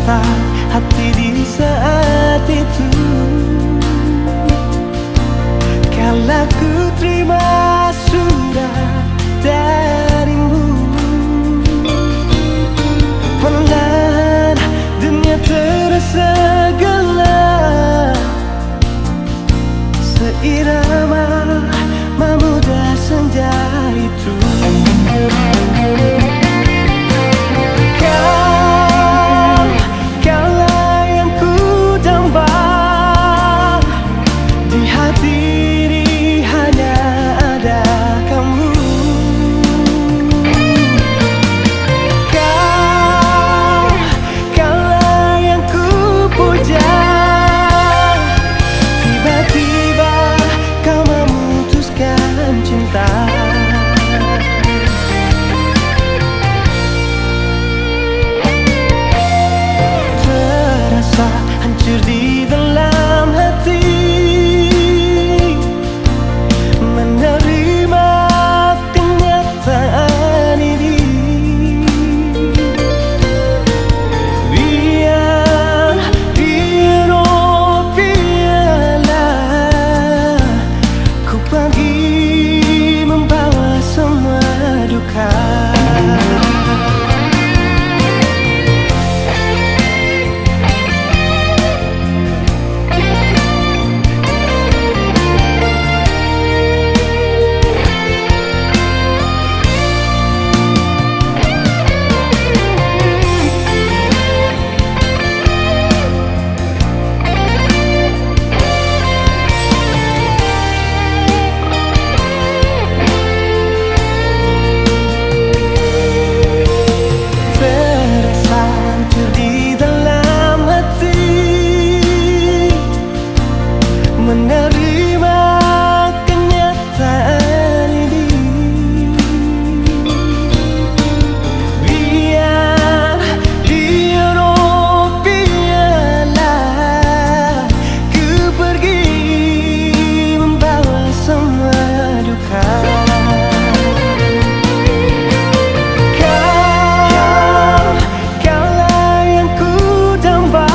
gemetar hati di saat itu. Kala ku terima surat darimu, perlahan dunia terasa gelap, seirama memudah senja itu. Kaulah yang ku damba, di hati ini hanya ada kamu. Kaulah yang ku puja, tiba-tiba kau memutuskan cinta. Terasa hancur di dalam hati menerima kenyataan ini. Biar biarlah ku pergi membawa semua duka. Menerima kenyataan ini. Biar biarlah ku pergi membawa semua duka. Kaulah yang ku damba,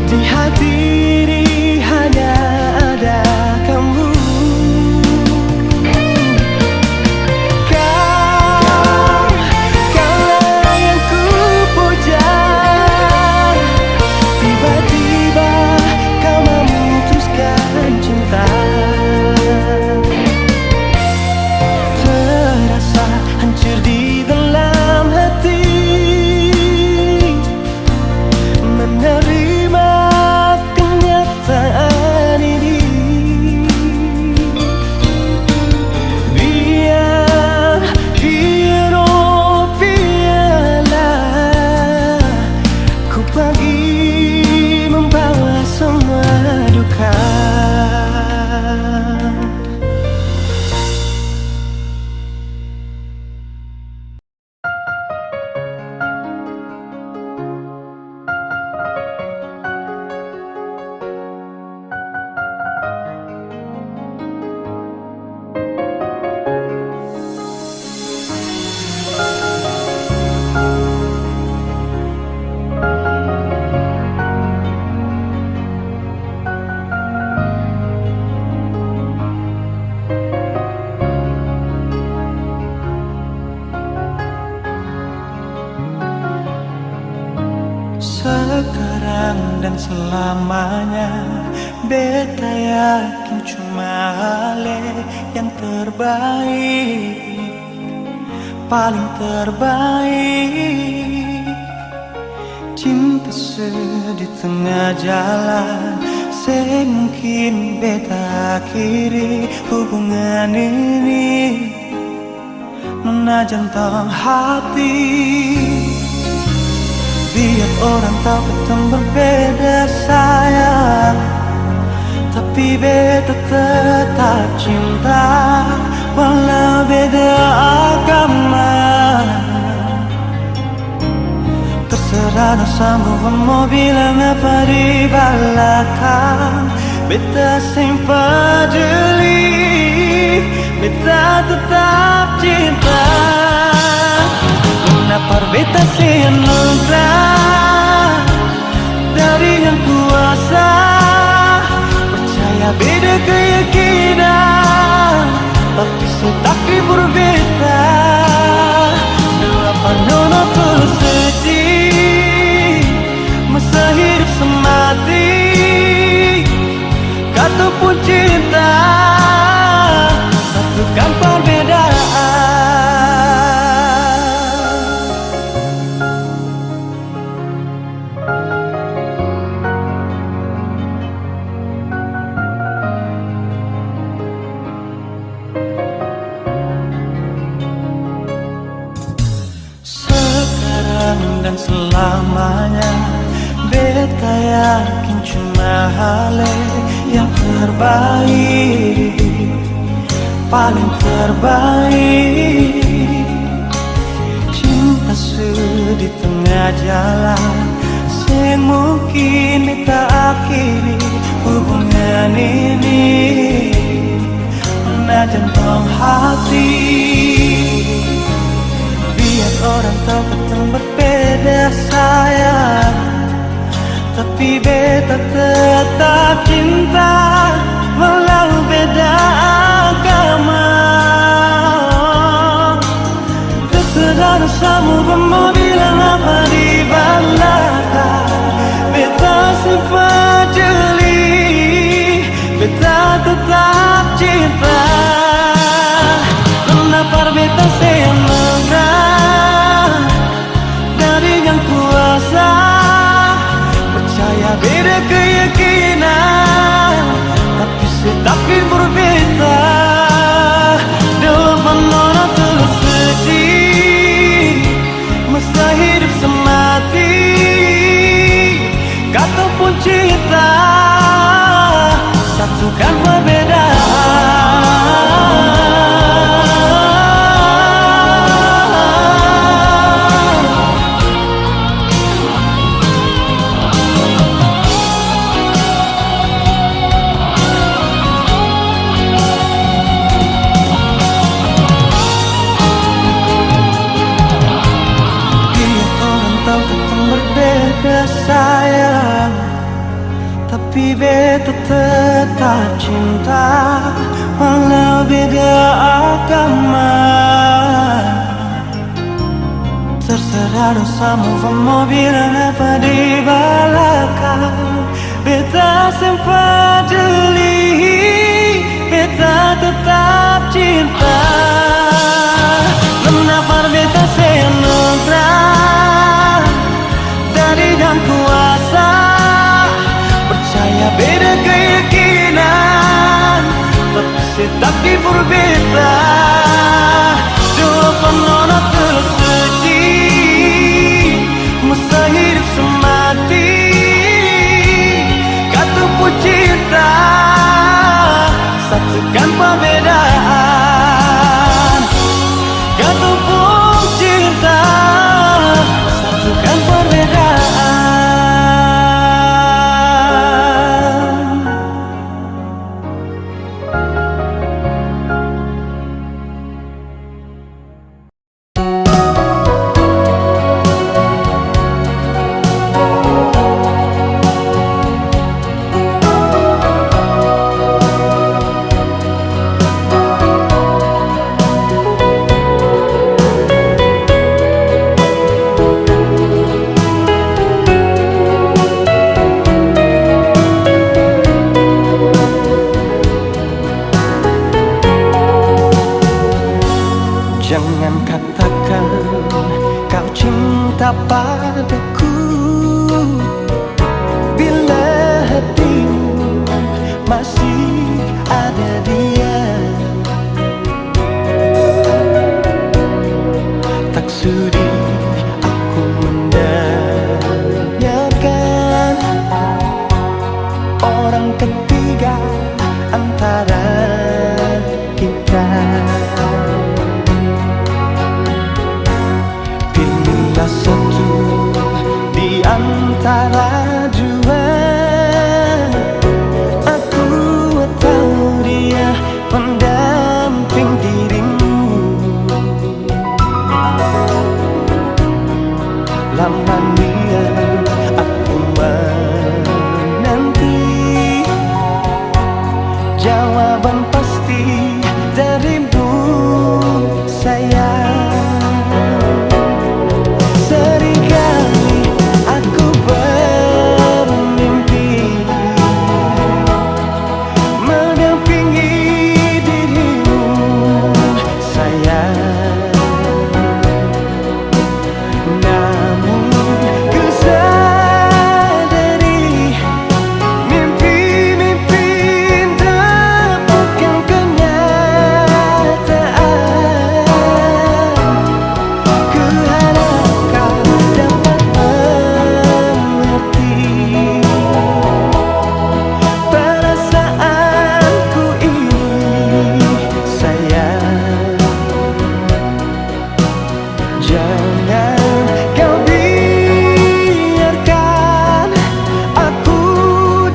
di hati sekarang dan selamanya, beta yakin cuma Ale yang terbaik, paling terbaik. Cinta di tengah jalan, semungkin beta akhiri hubungan ini. Nona jantung hati, biar orang tahu kita berbeda sayang, tapi beta tetap cinta walau beda agama. Terserah sama mau bilang apa di belakang, beta sing peduli, beta tetap cinta. Kenapa beta sih anugerah pun cinta, satukan perbedaan. Sekarang dan selamanya beta yakin cuma hale yang terbaik, paling terbaik. Cinta di tengah jalan, semungkin beta akhiri hubungan ini. Menajan tong hati, biar orang tahu ketemu berbeda sayang, tapi beta tetap cinta walau beda agama. Terserah dosamu mau bilang apa di belakang, beta simpan jeli, beta tetap cinta. Kenapa beta senang dari yang kuasa, percaya beda keyakinan, tapi setakdir berbeda. Dalam menolak terus sedih, masa hidup semati, kata pun cinta, satukan perbedaan. Sayang, tapi beta tetap cinta walau beda agama. Terserah dosamu mau bilang apa di belakang, beta sempat jeli, beta tetap cinta. Kenapa beta senang dari yang kuasa, percaya beda keyakinan, tapi setakdir berbeda. Dua penonton tersedih, masa hidup semati, kata pun cinta, satukan perbedaan. Kata pun cinta, satukan perbedaan. Jangan katakan kau cinta padaku bila hatimu masih ada dia. Tak sudi aku menanyakan orang ketiga antara kita. Pilihlah satu di antara dua, aku atau dia pendamping dirimu. Lamanya aku menanti jawaban pasti darimu sayang. Seringkali aku bermimpi Jangan kau biarkan aku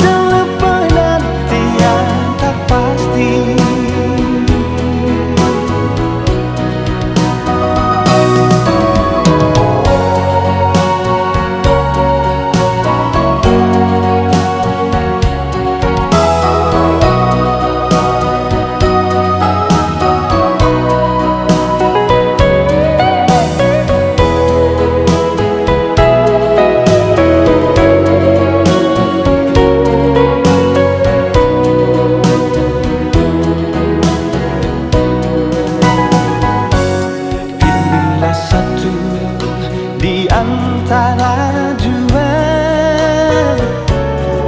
dalam penantian tak pasti. Satu di antara dua,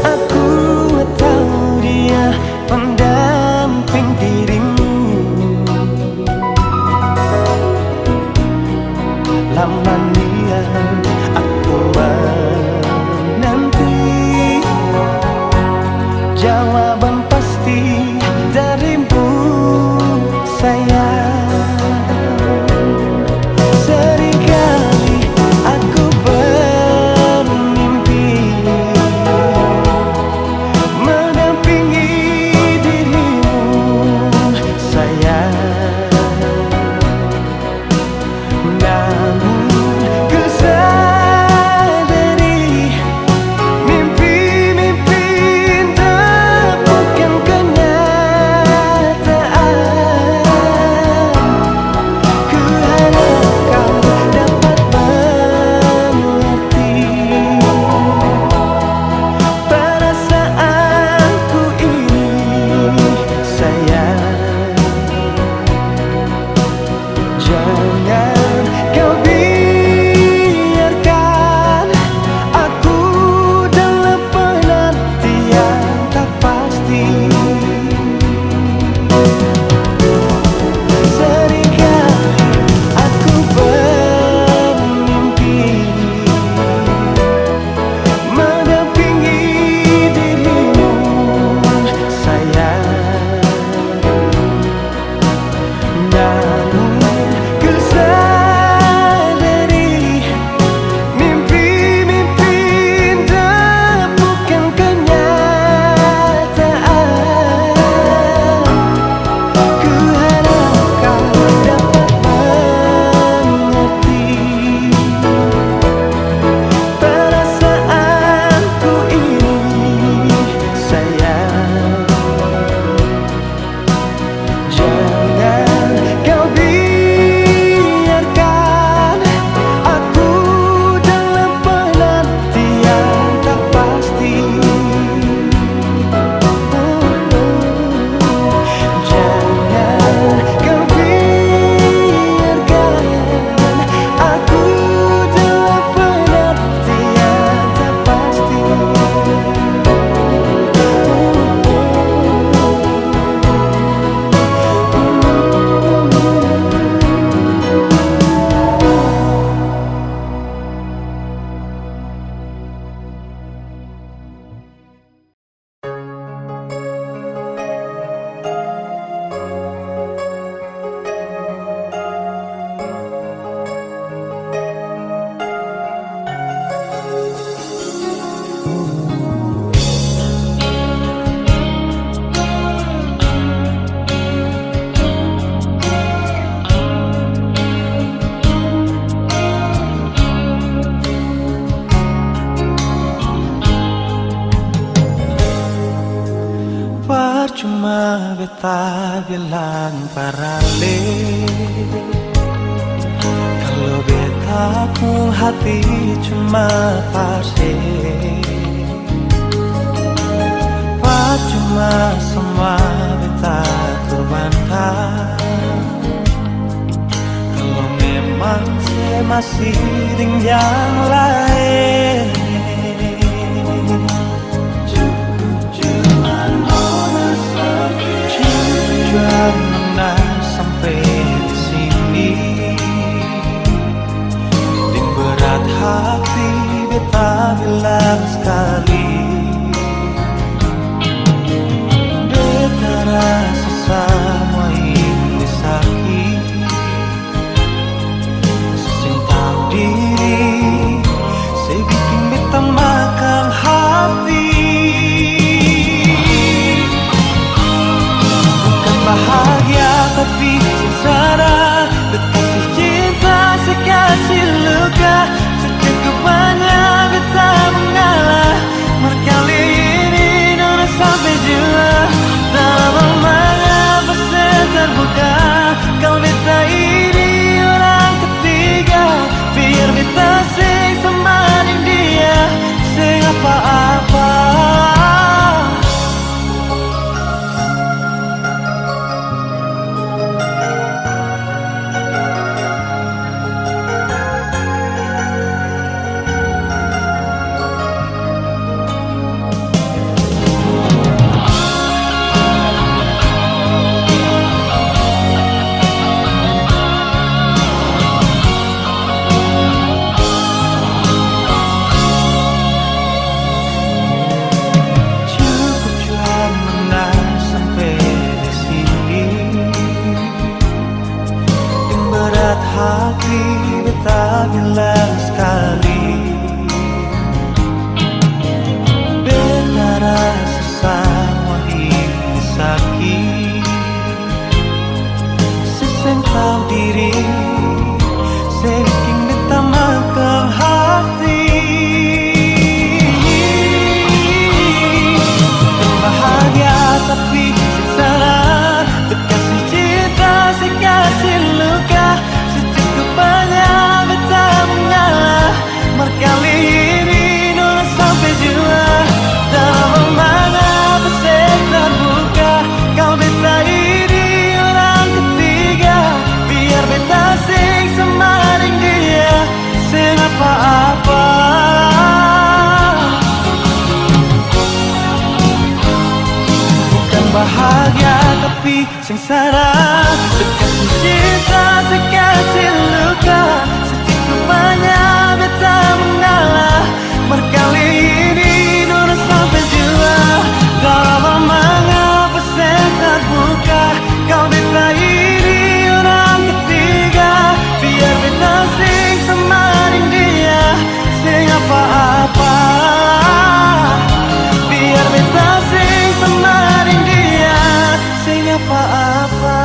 aku tahu dia pendamping dirimu. Lama niat aku menanti jawaban pasti darimu, sayang. Jangan kau biarkan aku dalam penantian tak pasti. Seringkali aku bermimpi mendampingi dirimu, sayang. Namun percuma beta bilang parale, kalau beta ku hati cuma pase. Percuma semua beta terbantah, kalau memang saya masih dengan yang lain. Karena sampai di sini, di berat hati beta bilang sekali, beta rasa sama ini sakit, hati beta bilang sekali, beta rasa sama ini sakit. Seseng tahu diri, saking beta makan hati. Bukan bahagia tapi sengsara, berkasih cinta sekasih luka, secukupnya beta mengalah. Berkali ini nolak sampai jua, dalam mana besar terbuka. Kau beta ini orang ketiga, biar beta sing semaring dia, sing apa-apa. Bukan bahagia tapi sengsara, berkasih cinta sekasih luka, secukupnya beta mengalah. Berkali ini nurut sampai jua, dalam mengapa saya terbuka. Kau beta ini orang ketiga, biar beta sing semaring dia, sing apa-apa. Biar beta sing semaring dia, sing apa-apa.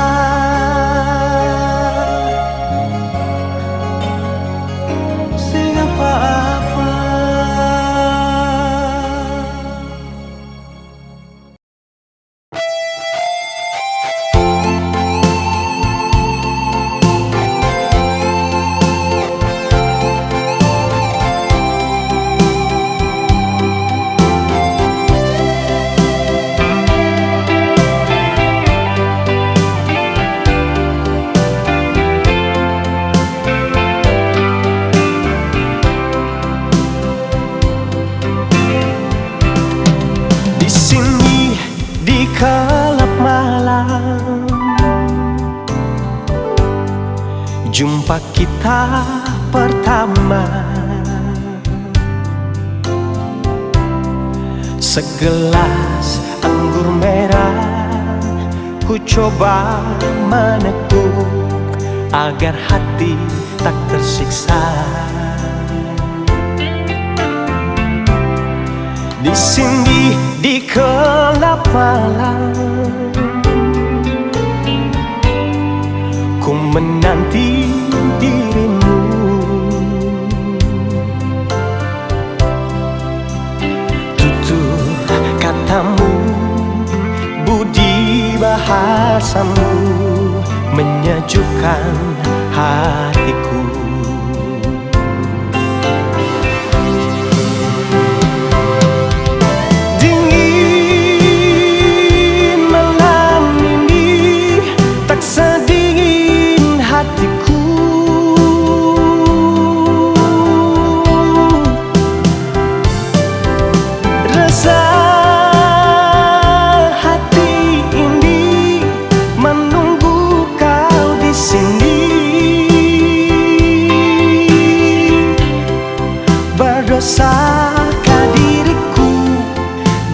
Sing apa-apa. Di sini di gelap malam, jumpa kita pertama. Segelas anggur merah ku coba meneguk agar hati tak tersiksa. Di sini di gelap malam, ku menanti dirimu. Tutur katamu, budi bahasamu menyejukkan hatiku. Sedingin hatiku, rasa hati ini menunggu kau di sini. Berdosakah diriku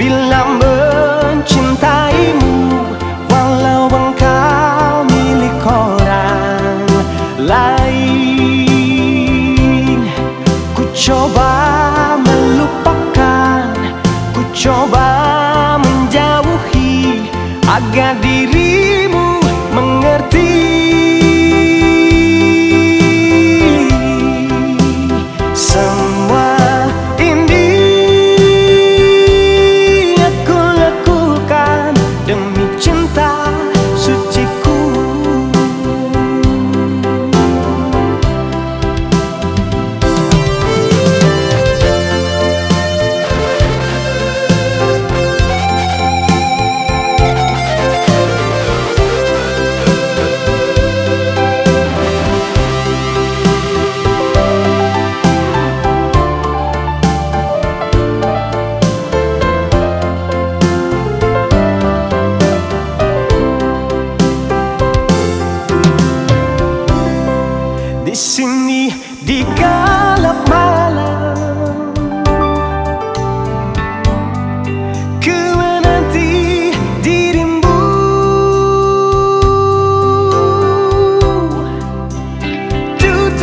bila mencintaimu, walau engkau milik orang lain. Ku coba melupakan, ku coba menjauhi agar dirimu mengerti. Semua ini aku lakukan demi cinta suciku. Di sini di gelap malam, ku menanti dirimu. Tutur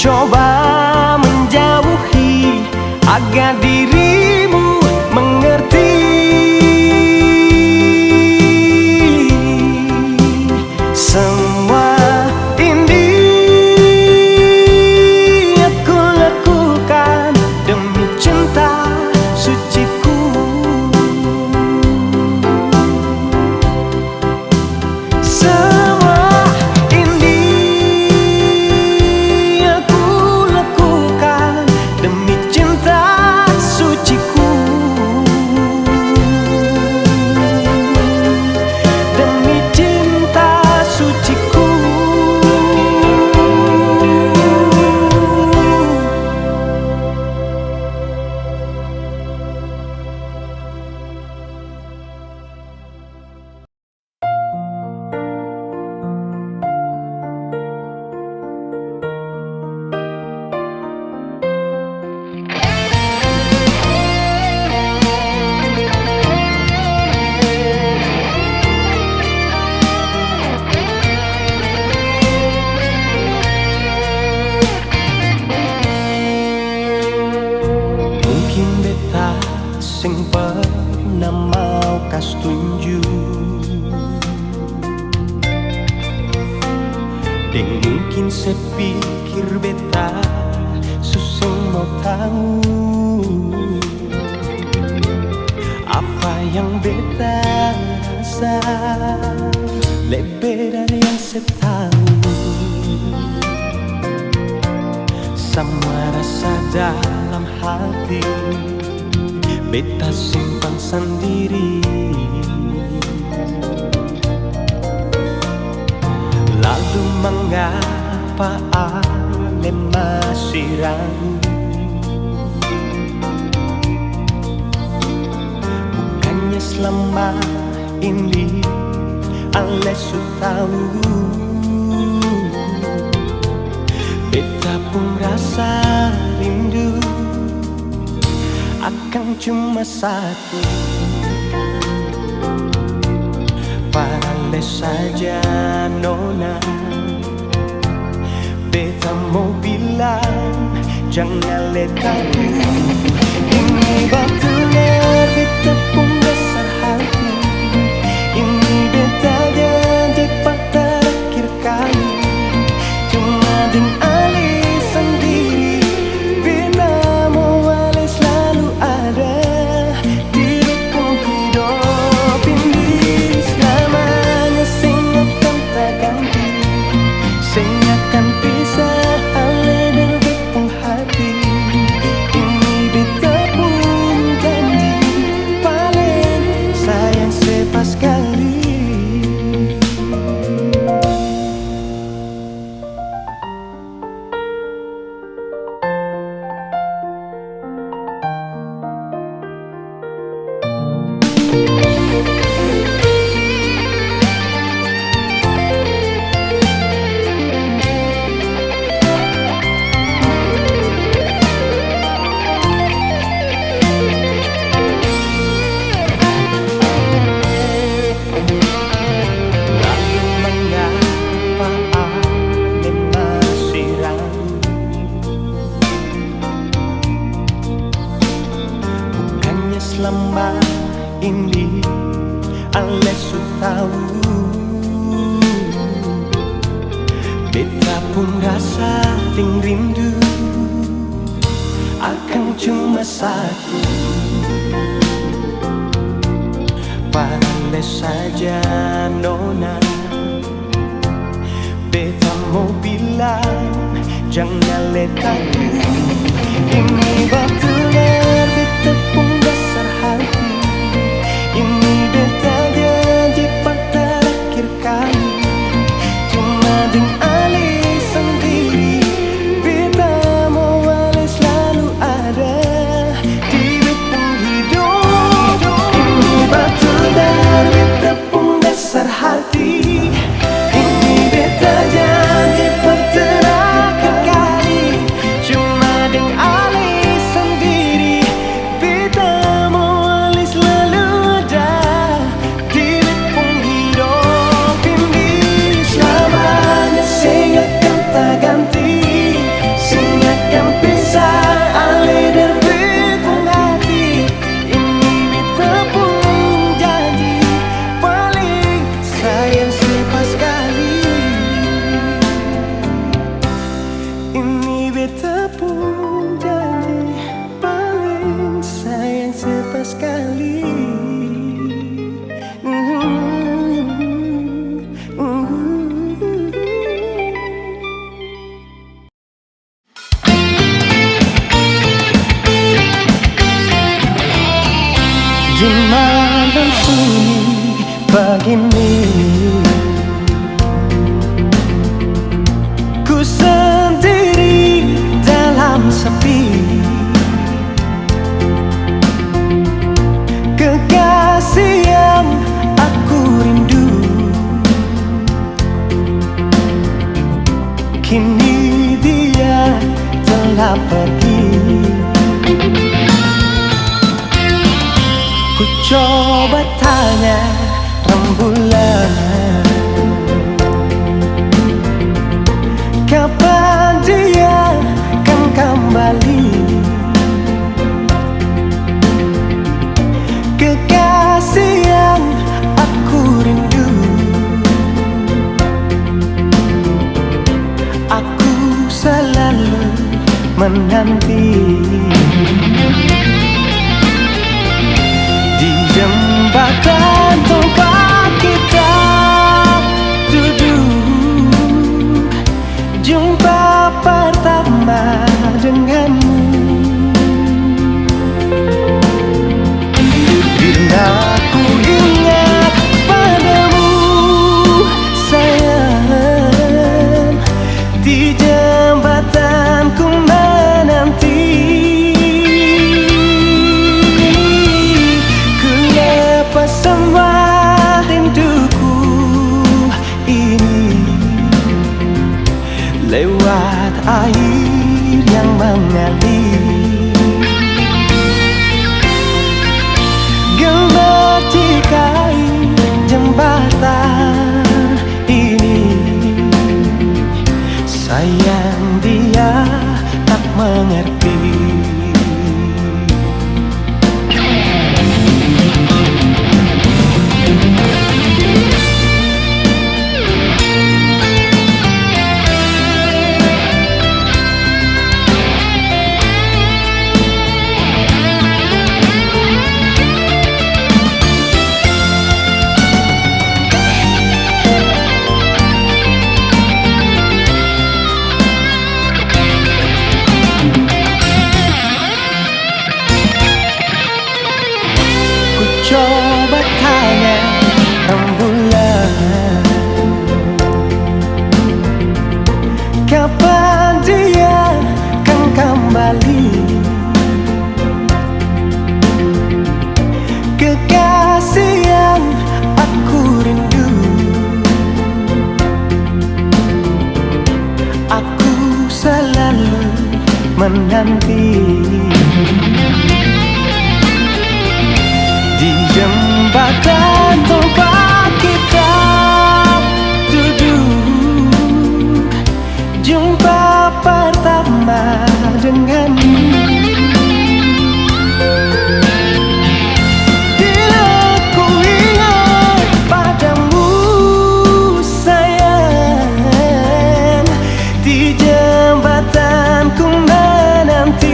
coba menjauhi agar dirimu mengerti. Semua ini aku lakukan demi cinta suciku. Semua ini aku lakukan demi cinta suciku. Demi cinta suciku. Mungkin beta sing pernah mau kas tunjuk, dan mungkin sepikir beta susah mau tahu apa yang beta rasa lebih dari yang setahu. Semua rasa dalam hati beta simpan sendiri. Lalu mengapa ale masih ragu? Bukannya selama ini ale sudah tahu beta pun rasa rindu akan cuma satu. Parale saja nona, beta mau bilang jangan letakku. Ini batunya beta pun besar hati. Ini beta janji pada terakhir kali. Cuma dengan Ali sendiri, beta mau Ali selalu ada. Diriku hidup ini selamanya, sing akan tak ganti, sing akan pisah Ale dan bepung hati. Ini beta pun janji paling sayang sepas kali. Selama ini ale sudah tahu beta pun rasa ting rindu akan cuma satu. Parale saja nona, beta mau bilang jangan letakku. Ini batunya beta pun besar hati. Ini beta janji pada terakhir kali. Cuma dengan Ali sendiri, beta mau Ali selalu ada di beta hidup. Ini batunya beta pun besar hati. Ini beta janji pada terakhir kali. Cuma dengan Ali sendiri, beta begini. Ku sendiri dalam sepi, kekasih yang aku rindu kini dia telah pergi. Ku coba tanya rembulan, kapan dia akan kembali? Kekasih yang aku rindu, aku selalu menanti. Di jembatan tempat kita duduk, jumpa pertama denganmu. Bila ku ingat padamu sayang, di jembatan ku menanti. Ku lepas semua rinduku ini lewat air yang mengalir. Gemercikai jembatan ini, sayang dia tak mengerti. Coba tanya rembulan, kapan dia akan kembali? Kekasih yang aku rindu, aku selalu menanti. Di jembatan tempat kita duduk, jumpa pertama denganmu. Bila ku ingat padamu sayang, di jembatan ku menanti.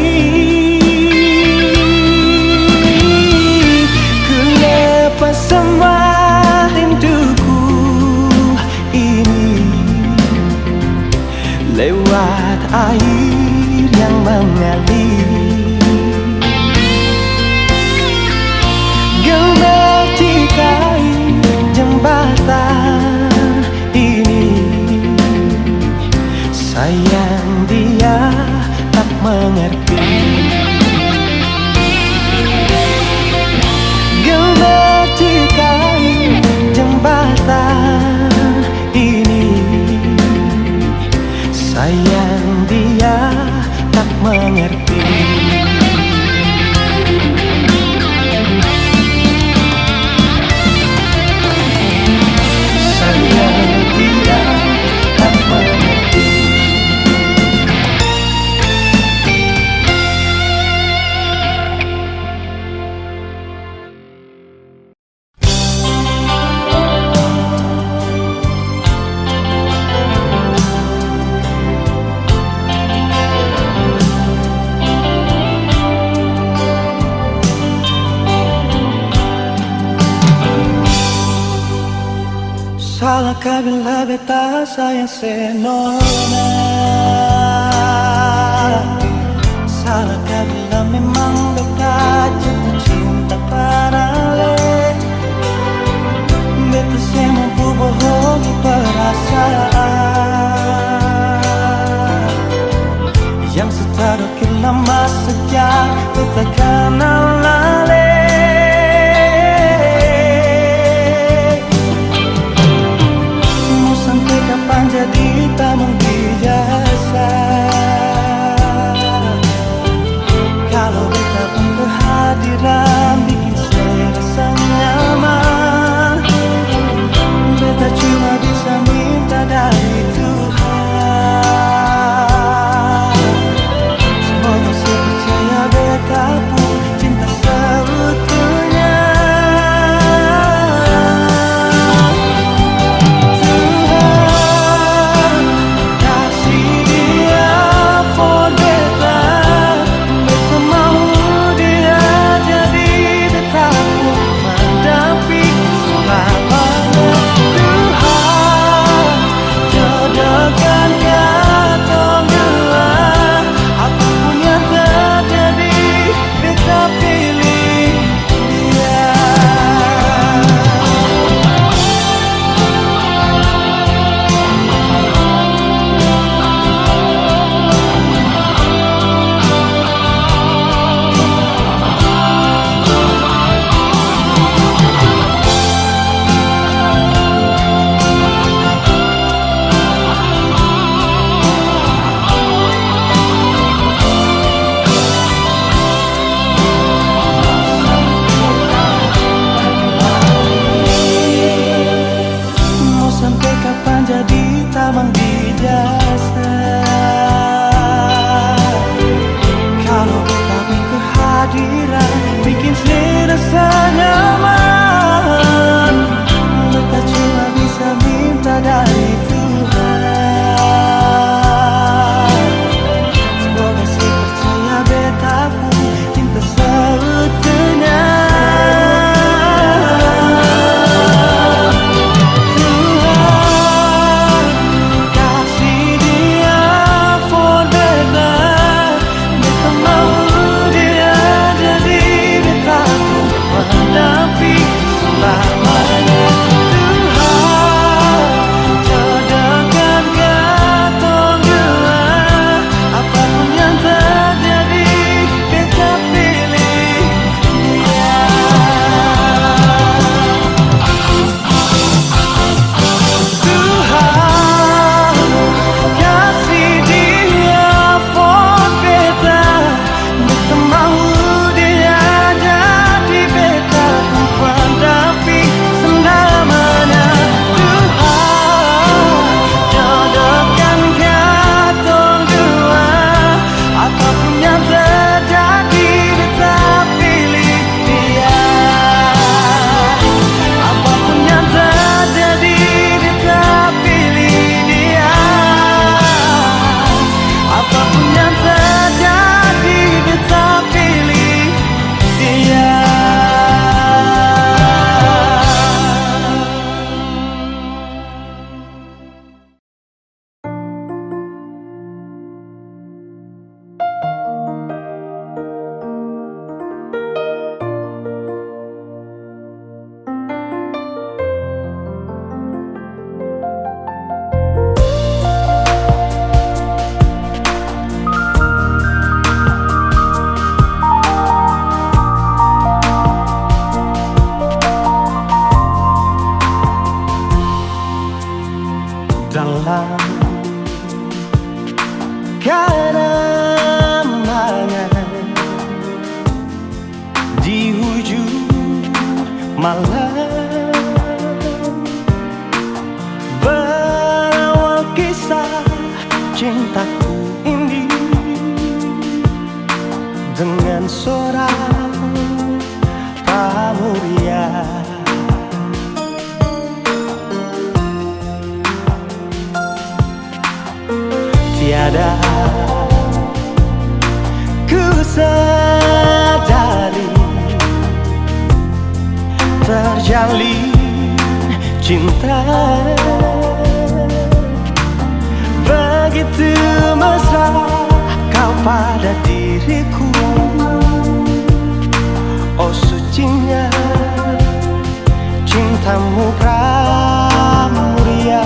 Semua rinduku ini lewat air yang mengalir. Gemercikai jembatan ini, sayang dia tak mengerti. Gemercikai jembatan ini, sayang dia tak mengerti. Sayang dia tak mengerti. Salahkah bila beta sayang senona? Salahkah bila memang beta jatuh cinta pada le? semakin lama sejak kita kenal lalai. Mau sampai kapan jadi taman biasa? Kalau beta pun kehadiran bikin saya rasa nyaman. Beta cuma bisa minta dari Tuhan, semoga saya percaya beta pun cinta seutuhnya. Tuhan kasih dia for beta, beta mau dia jadi beta pun mendampingi selamanya. Tuhan jodohkan katong dua, apapun yang terjadi beta pilih dia. Mau sampai kapan jadi taman bijasa? Kalau beta pun kehadiran bikin saya rasa nyaman. Beta cuma bisa minta dari Tuhan, semoga saya percaya beta pun cinta seutuhnya. Tuhan kasih dia for beta, beta mau dia jadi beta pun mendampingi selamanya. Tuhan jodohkan katong dua, apapun yang terjadi beta pilih dia. Tuhan kasih dia for beta, beta mau dia jadi beta pun pendamping selamanya. Tuhan jodohkan katong dua, apapun yang terjadi beta pilih dia. Apapun yang terjadi beta pilih dia. Apapun yang terjadi beta pilih dia. Dalam keramaian di hujung malam, berawal kisah cintaku ini dengan seorang pramuria. Tiada ku sadari terjalin cinta begitu mesra kau pada diriku. Oh sucinya cintamu pramuria.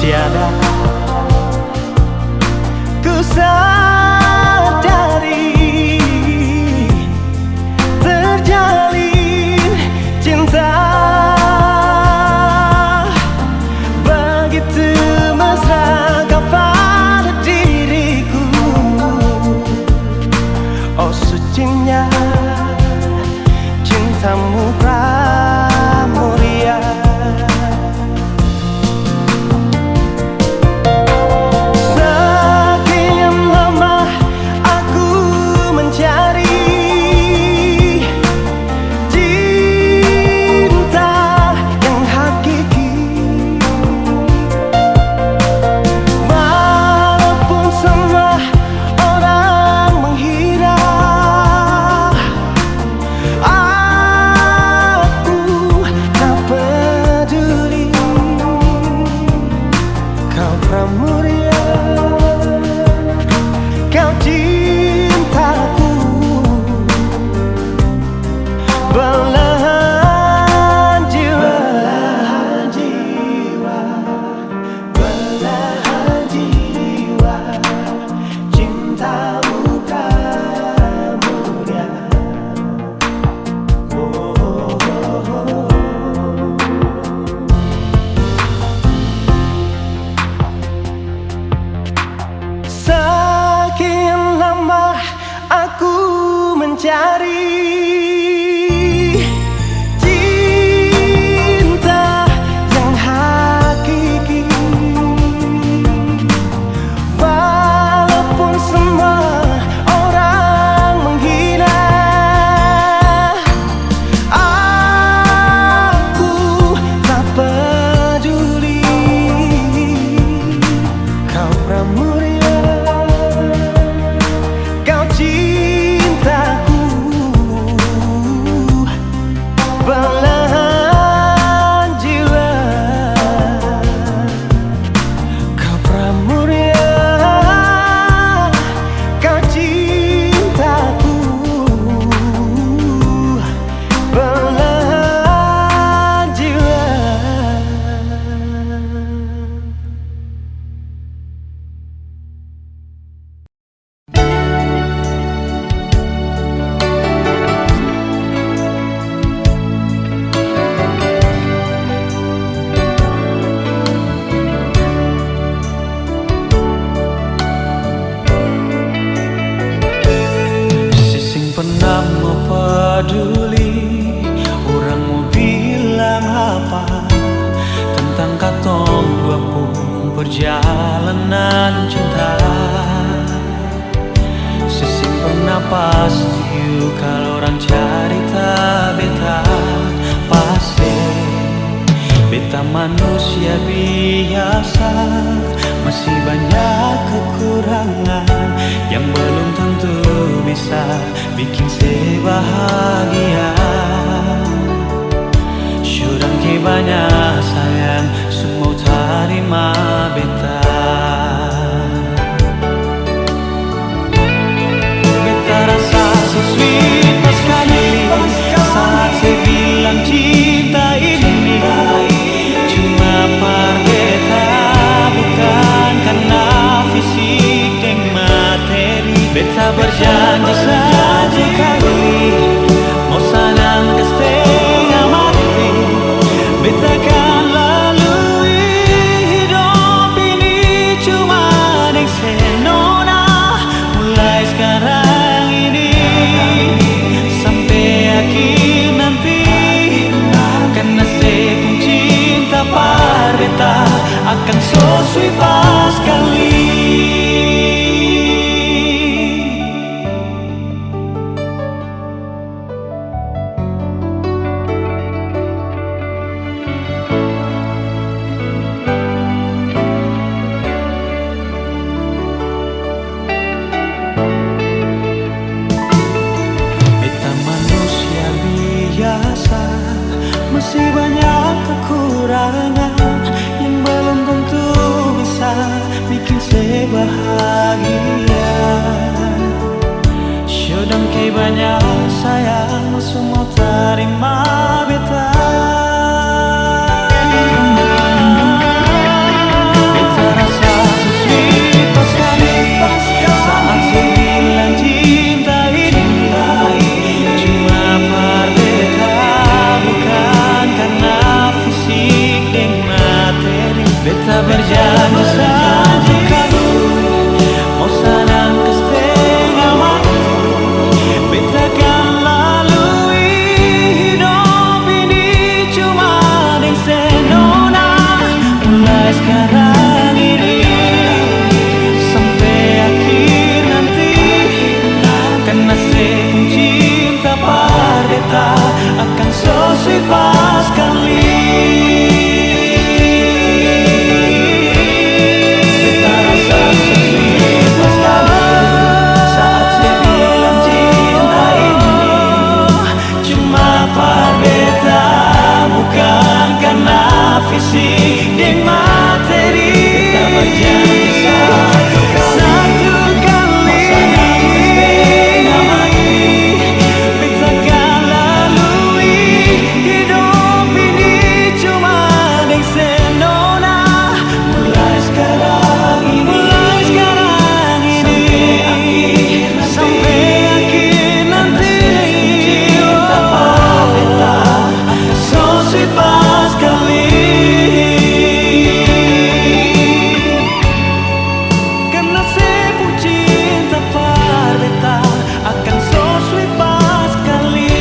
tiada ku sadari terjalin cinta begitu mesra kau pada diriku. Oh sucinya cintamu pramuria. Sekian lama aku mencari cinta yang hakiki, walaupun semua orang menghina. Aku tak peduli, kau pramuria, kau cintaku. Belahan jiwa, belahan jiwa, cintamu pramuria. Sekian lama aku mencari cinta yang hakiki, walaupun semua orang menghina. Aku tak peduli, kau pramuria, kau cintaku. Belahan jiwa, kau pramuria, kau cintaku. Belahan jiwa. Sising pernah mau peduli, orang mau bilang apa tentang katong dua pun perjalanan cinta. Sising pernah pasti kalau orang cerita beta pasti beta manusia biasa, masih banyak kekurangan yang belum tentu bisa bikin saya bahagia. Sudah ke banyak sayang, semua terima beta. Beta rasa so sweet sekali saat saya bilang cinta ini cuma par beta, bukan karena fisik dan materi. Beta berjanji satu kali mau sanang ke setengah mati, beta kan lalui hidup ini cuma dengan senona. Mulai sekarang ini sampai akhir nanti, karena saya pun cinta par beta akan so sweet pas sekali. Beta manusia biasa, masih banyak kekurangan yang belum tentu bisa bikin saya bahagia. Sudah ke banyak sayang, semua terima beta. asik deng materi. Kita berjanji satu kali beta akan lalui hidup ini cuma deng senona. Mulai sekarang ini sampai akhir nanti cinta beta so sweet pas kali. Karena sepung cinta par beta akan so sweet pas kali.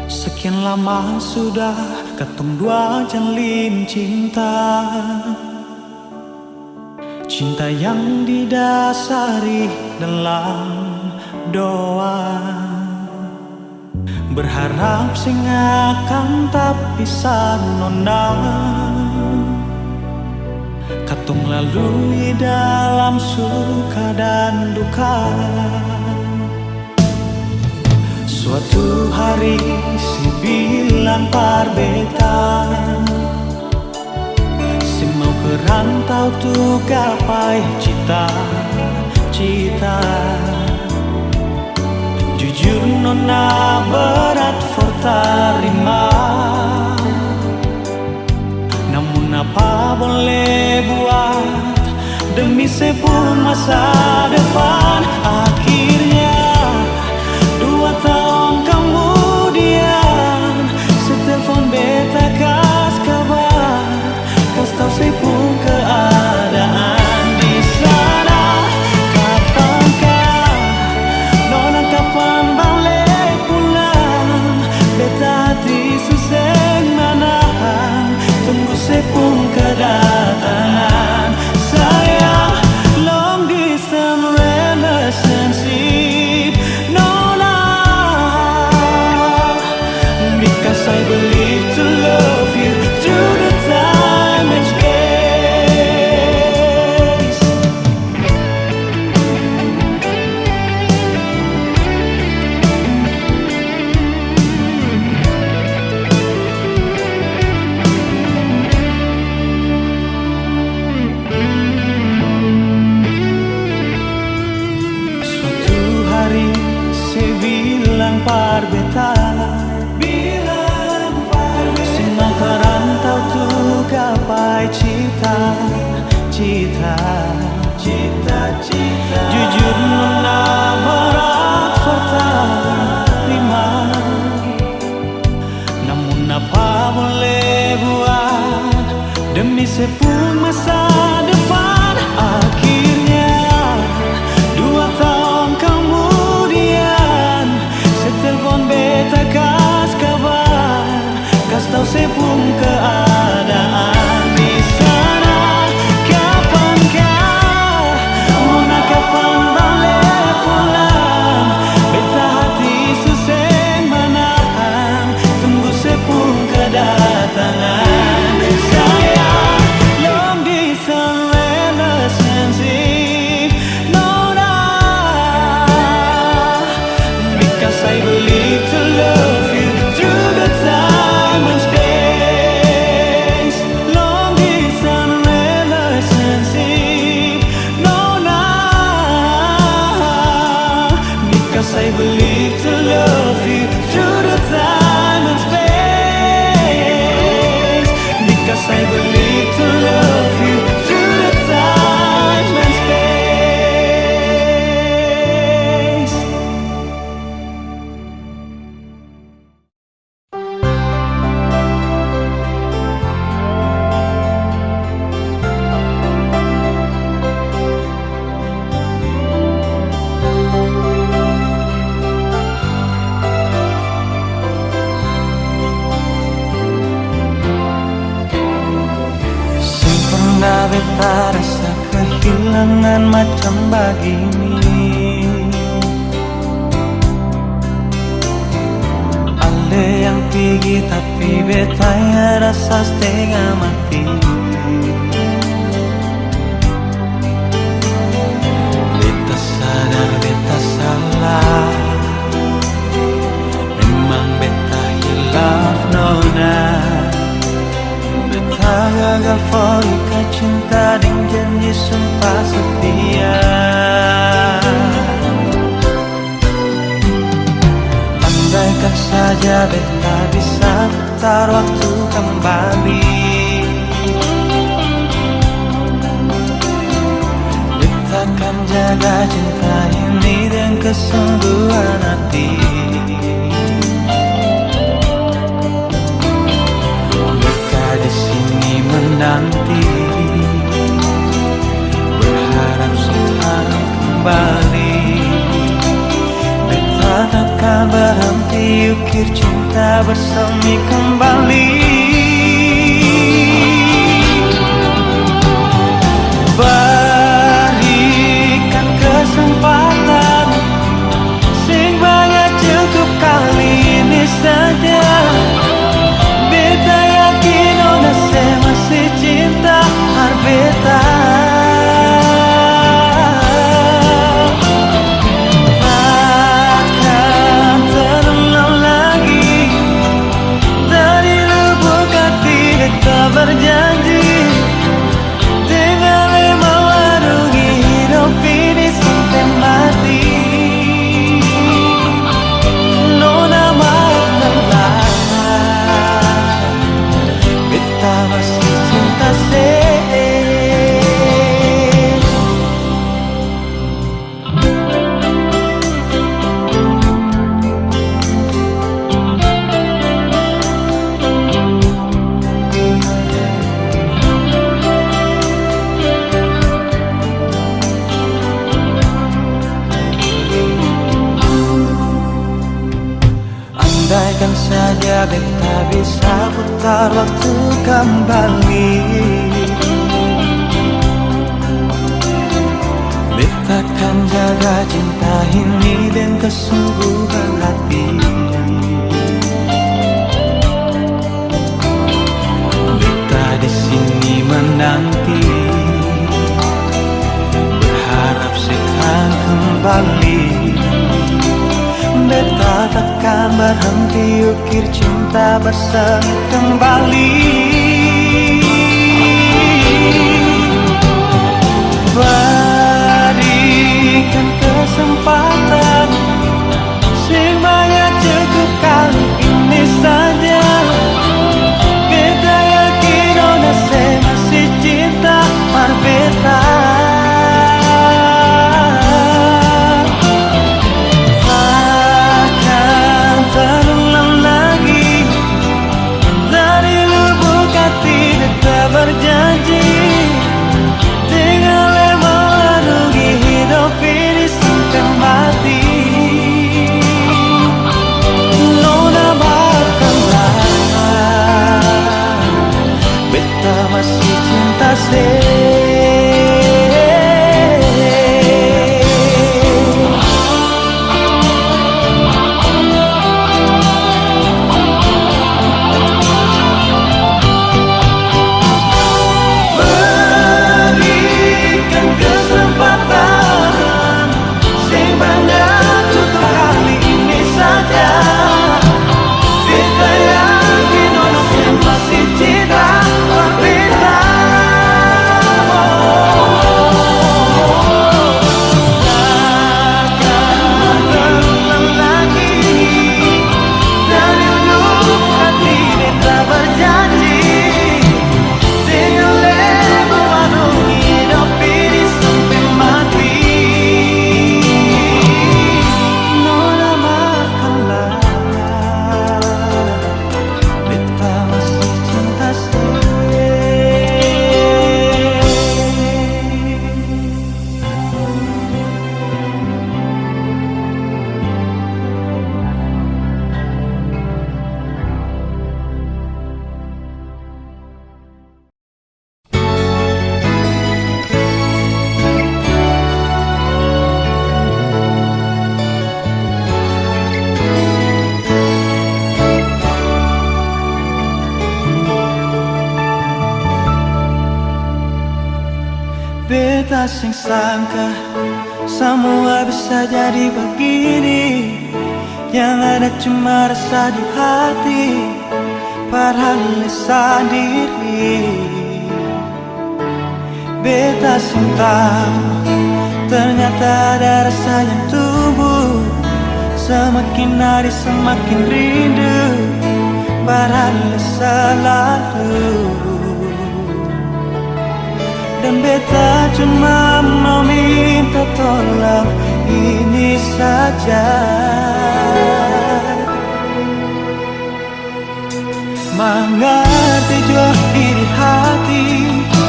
Sekian lama sudah katong dua jalin cinta, cinta yang didasari dalam doa. Berharap sing akan tak bisa nona, katong lalui dalam suka dan duka. Suatu hari si bilang par beta, si mau ke rantau tu gapai cita-cita. Jujur nona berat for tarima, namun apa boleh buat demi sepuluh masa depan. Akhirnya 2 tahun kemudian, setelepon beta kas kabar, kas tau sepung keadaan di sana. Kapankah nona kapan balik pulang? Beta hati suseng manahan, tunggu sepung kedatangan. Sayang, long distance relationship nona, because I believe to love you through the time and space. Suatu hari saya bilang par beta, senang kerantau tu gapai cita-cita. Jujur nona berat fakta lima, namun apa boleh buat demi sepuluh masa depan. Akhirnya 2 tahun kemudian, setelepon beta kas kabar, kas tau sepung keadaan di sana. Kapankah nona kapan balik pulang? Beta hati suseng manahan, tunggu sepung kedatangan. Sayang, long distance relationship nona, because I believe to love you through the time and space. Long distance relationship nona, because I believe to love you through the time and space. Because I believe to love you through the time and space. Pernah beta rasa kehilangan macam begini, gigi tapi betanya rasa setengah mati. Beta sadar beta salah, memang beta hilaf nona. Beta gagal folika cinta dengan janji sumpah setia. Andaikan saja beta bisa putar waktu kembali, beta akan jaga cinta ini dengan kesungguhan hati. Beta di sini menanti, berharap sekarang kembali. Beta takkan berhenti ukir cinta bersemi kembali. Berikan kesempatan, sing banyak cukup kali ini saja. Beta yakin ona se masih cinta beta. Berjanji dengan mewarungi hidup ini sampai mati. Nona maafkanlah, beta masih cinta andaikan saja beta bisa putar waktu kembali, beta akan jaga cinta ini dengan kesungguhan hati. Beta di sini menanti, berharap sekarang kembali. Beta takkan berhenti ukir cinta bersemi kembali. Berikan kesempatan, sing banyak cukup kali ini saja. Beta yakin ona se masih cinta beta. Berjanji dengan mewarungi hidup ini sampai mati. Beta sing sangka semua bisa jadi begini, yang ada cuma rasa di hati, padahal sendiri. Beta sing tahu ternyata ada rasa yang tumbuh, semakin hari semakin rindu, padahal selalu. Dan beta cuma mau minta tolong ini saja, mengerti jua iri hati,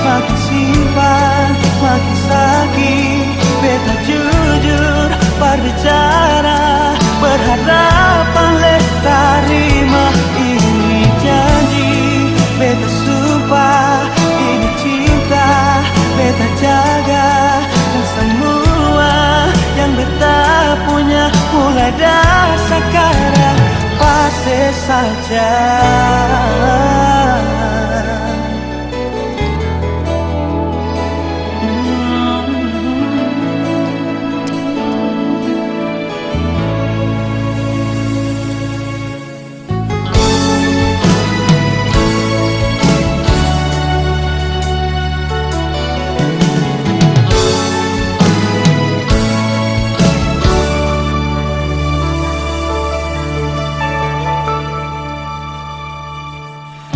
makin simpan makin sakit. Beta jujur berbicara, berharapan le terima ini janji. Beta sumpah ini cinta, beta jaga, dan semua yang beta punya mulai dari sekarang pasti saja.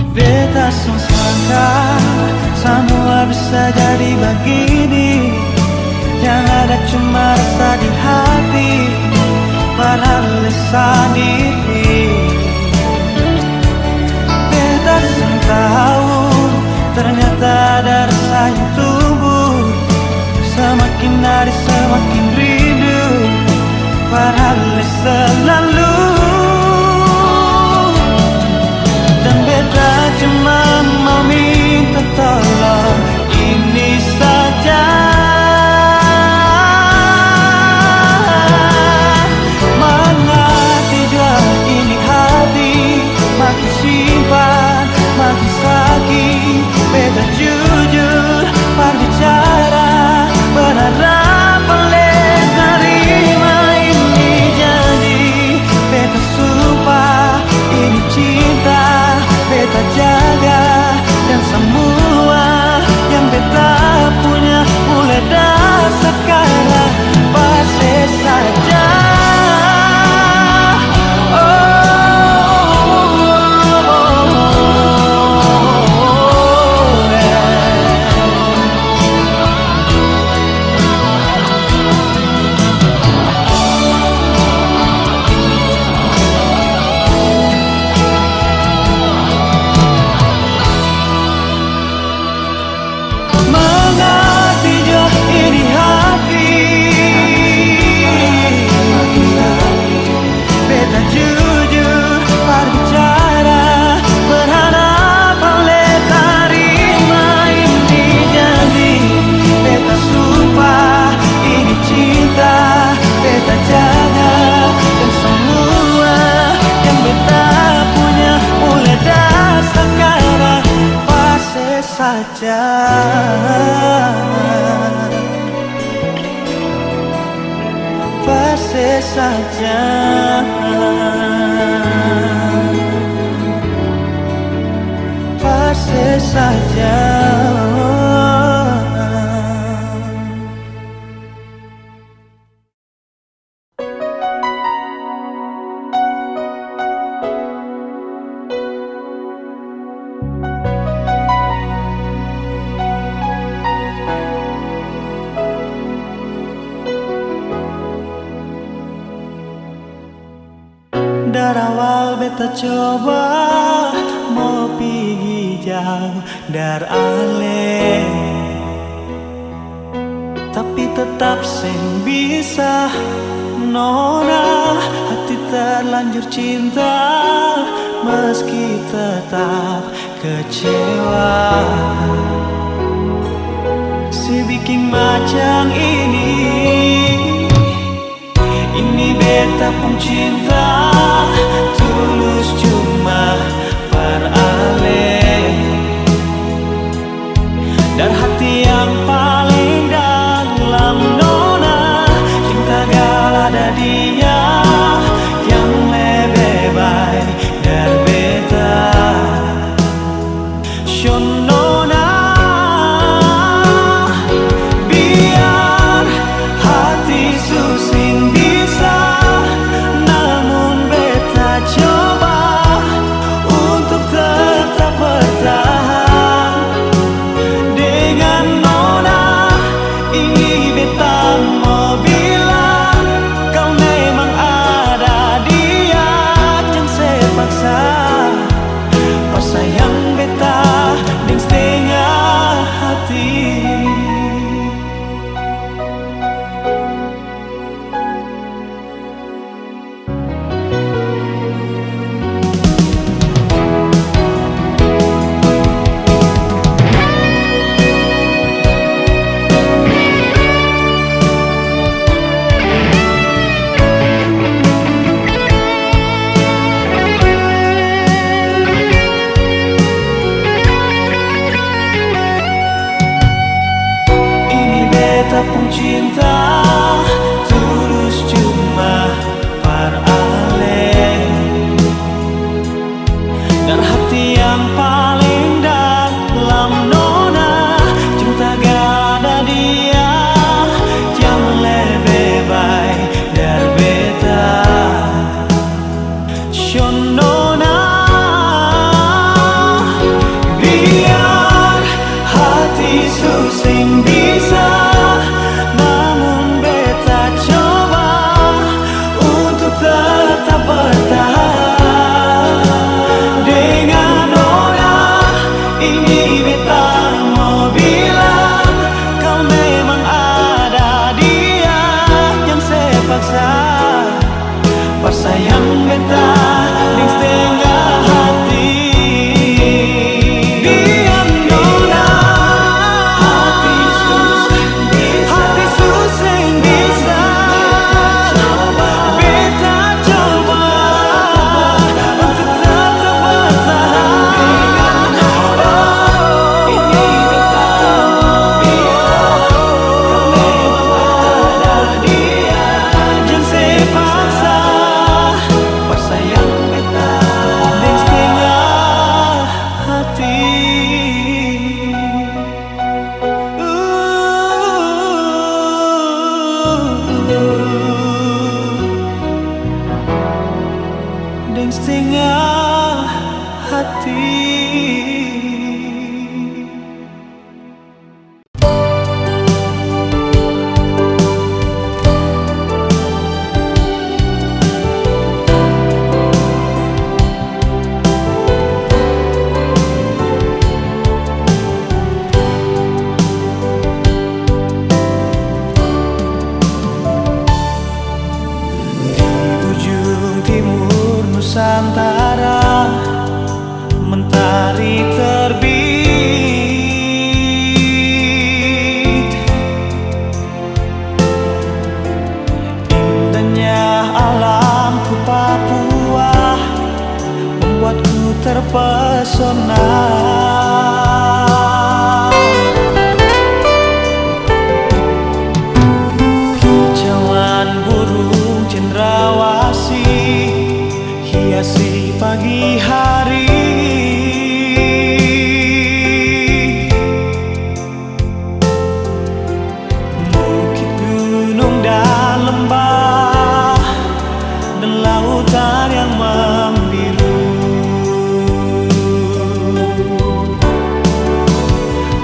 Beta sangka semua bisa jadi begini, yang ada cuma rasa di hati, padahal sendiri. Beta tahu ternyata ada rasa yang tumbuh, semakin hari semakin rindu, padahal selalu. Beta cuma mau minta tolong ini saja, mengerti jua ini hati, makin simpan makin sakit. Beta jujur berbicara, berharap boleh terima ini janji. Beta sumpah ini cinta, beta jaga, dan semua yang beta punya mulai dari sekarang pasti saja. Saja pasti saja, pasti saja. Dari awal beta coba mau pergi jauh dari ale, tapi tetap seng bisa nona. Hati terlanjur cinta meski tetap kecewa. Si bikin macam ini beta pun cinta tulus cuma beralih, dan hati yang paling dalam tepung cinta tulus cuma paralel, dan hati yang paling dalam nona cinta gak ada dia yang lebih baik dari beta. Nona, biar hati susing bisa, namun beta coba untuk tetap bertahan. Dengan Nona ini beta mau bilang, kau memang ada dia yang saya paksa. Bersayang beta di setengah hati. Diam Nona, hati susing bisa, beta coba untuk tetap bertahan. Oh, ini beta mau bilang, kau memang ada dia yang saya paksa. Bersayang beta di setengah hati. Di setengah hati. Ujung timur Nusantara, mentari terbit. Indahnya alamku Papua membuatku terpesona. Kicauan burung cendrawasih hiasi pagi hari. Bukit, gunung, dan lembah, dan lautan yang membiru.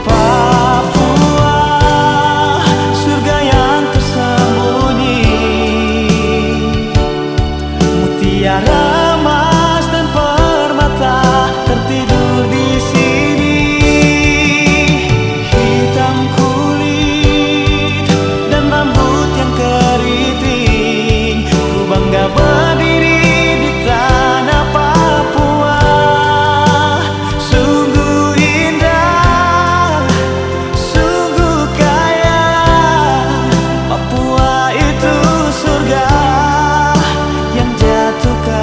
Papua, surga yang tersembunyi, mutiara emas dan permata tertidur di sini. Hitam kulit dan rambut yang keriting, ku bangga berdiri di tanah Papua. Sungguh indah, sungguh kaya, Papua itu surga yang jatuh ke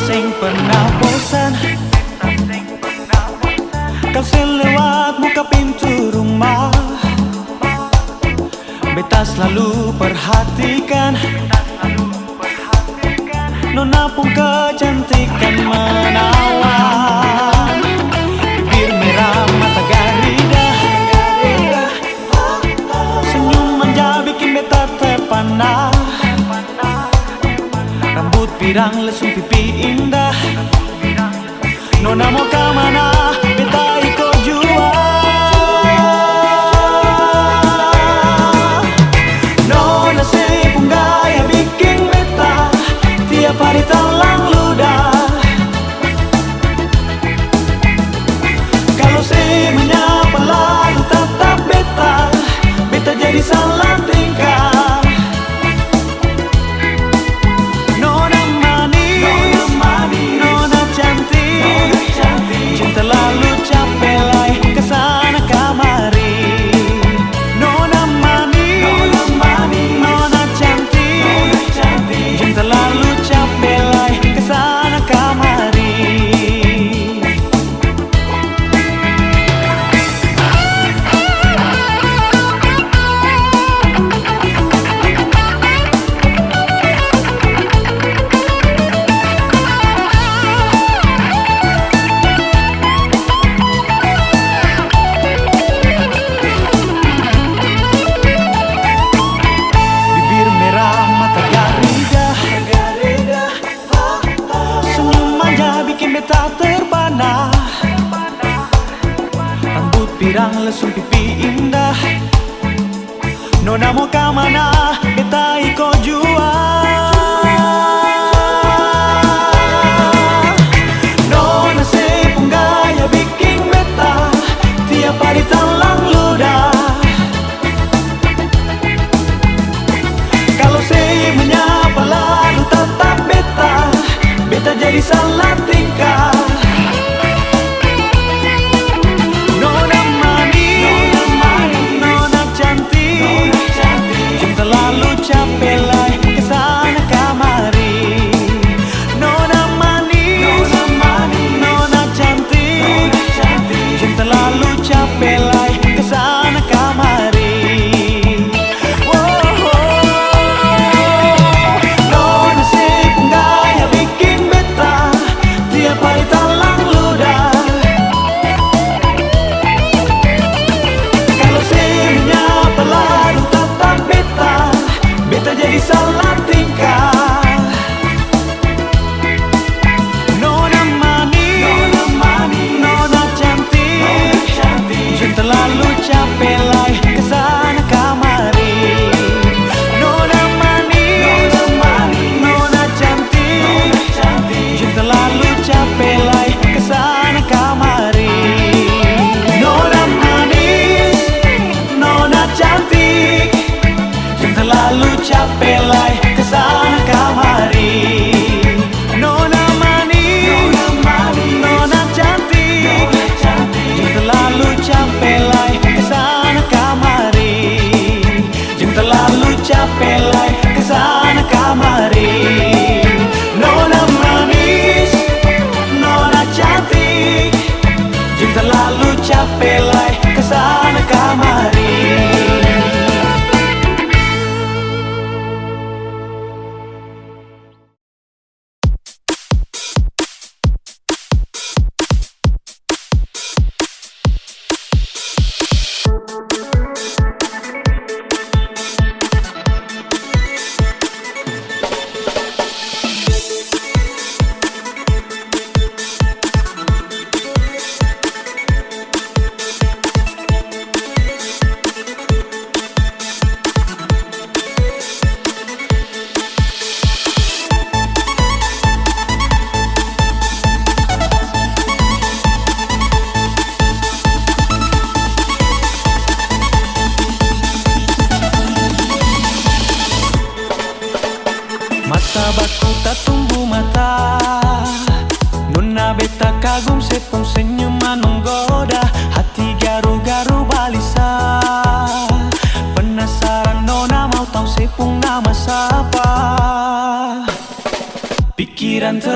sing pernah bosan. Kau selewat muka pintu rumah, beta selalu perhatikan. Nona pun kecantikan menawan, bibir merah mata garida, senyum manja bikin beta terpana. Rambut pirang lesung pipi indah, Nona mau kemana beta ikut jua. Nona sepung gaya bikin beta tiap hari talang ludah. Kalau se menyapa lalu tatap beta, beta jadi salah tingkah. Nona manis, Nona cantik, cinta lalu capek lai kesana kamari. Nona manis, Nona cantik, cinta lalu capek lai kesana kamari. Bibir merah mata garida, senyum manja bikin beta terpana. Rambut pirang lesung pipi indah, Nona mau kemana beta ikut jua. Nona sepung gaya bikin beta tiap hari talang ludah. Kalau se menyapa lalu tatap beta, beta jadi salah tingkah. Nona manis, Nona cantik, cinta lalu capek lai kesana kamari. Nona manis, Nona cantik, cinta lalu capek lai kesana kamari. Nona sepung gaya bikin beta tiap hari talang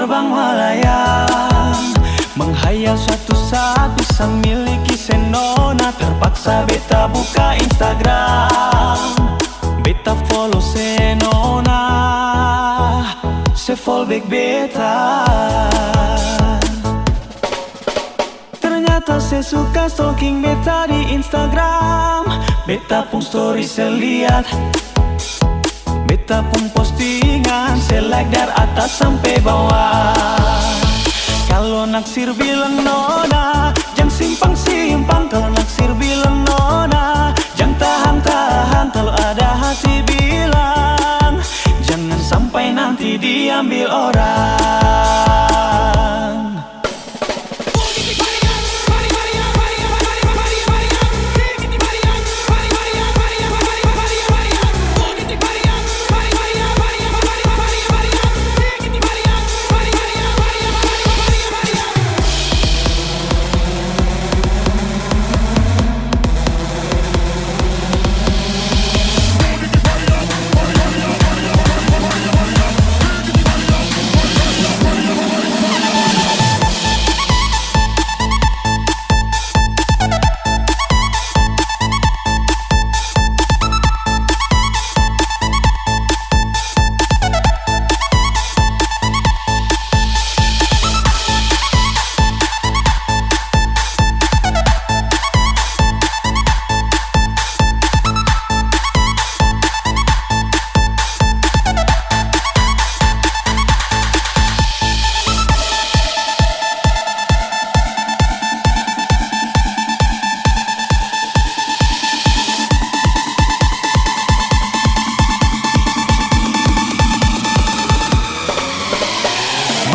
terbang melayang, menghayal suatu saat bisa miliki senona. Terpaksa beta buka Instagram, beta follow senona, se fallback beta. Ternyata saya suka stalking beta di Instagram. Beta pun story saya lihat, beta pun postingan saya like dari atas sampai bawah. Kalau naksir bilang nona, jangan simpang-simpang. Kalau naksir bilang nona, jangan tahan-tahan. Kalau ada hati bilang, jangan sampai nanti diambil orang.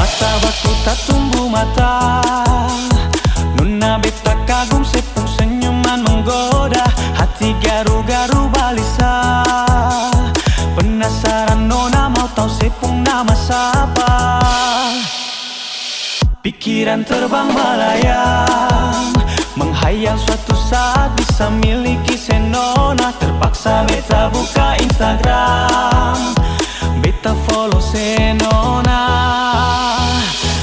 Mata baku tak tumbuh mata, nona beta kagum sepung senyuman menggoda. Hati garu-garu balisa, penasaran nona mau tahu sepung nama siapa. Pikiran terbang melayang, menghayal suatu saat bisa miliki senona. Terpaksa beta buka Instagram, beta follow senona,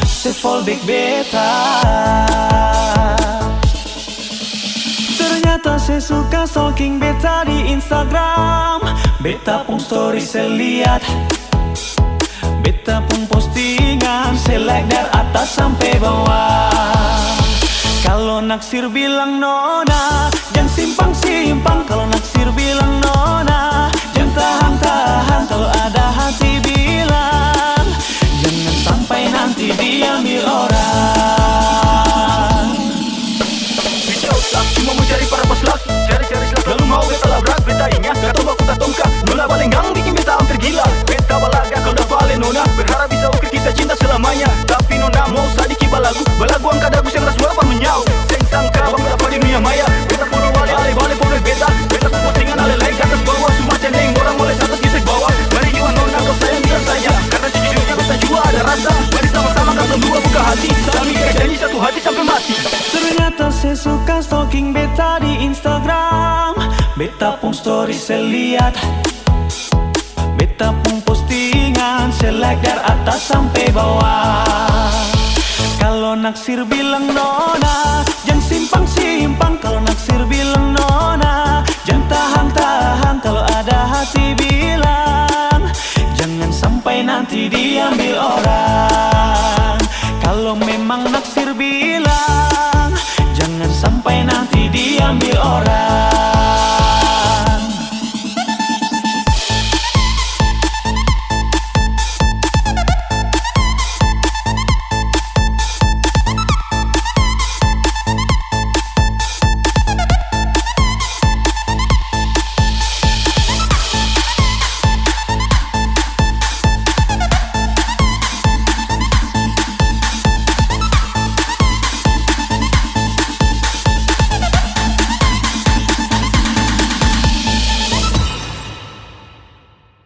se fallback beta. Ternyata saya suka stalking beta di Instagram. Beta pun story saya lihat, beta pun postingan saya like dari atas sampai bawah. Kalau naksir bilang nona, jangan simpang-simpang. Kalau naksir bilang nona, jangan tahan-tahan. Kalau ada hati bilang, jangan sampai nanti diambil orang. Bicara laki, cuma mau cari para pas laki, cari-cari selak, lalu mau beta labrak. Beta ingat, kata aku tak tongkak, nona balenggang bikin beta hampir gila. Beta balaga kalau dah vale nona, berharap bisa ukir kita cinta selamanya. Tapi nona mau sadiki balagu angkat dagu yang ras apa menyau. Seng sangka bang berapa di dunia maya. Beta puluh wale ale boleh beta. Beta pun postingan ale like atas bawah, semua cendeng orang boleh atas kisah bawah. Mari jiwa nona kau sayang biar saja, karena sejujurnya beta juga ada rasa. Mari sama-sama kata dua buka hati, kami janji satu hati sampai mati. Ternyata saya suka stalking beta di Instagram. Beta pun story saya lihat, beta pun postingan saya like dari atas sampai bawah. Kalau naksir bilang nona, jangan simpang-simpang. Kalau naksir bilang nona, jangan tahan-tahan. Kalau ada hati bilang, jangan sampai nanti diambil orang.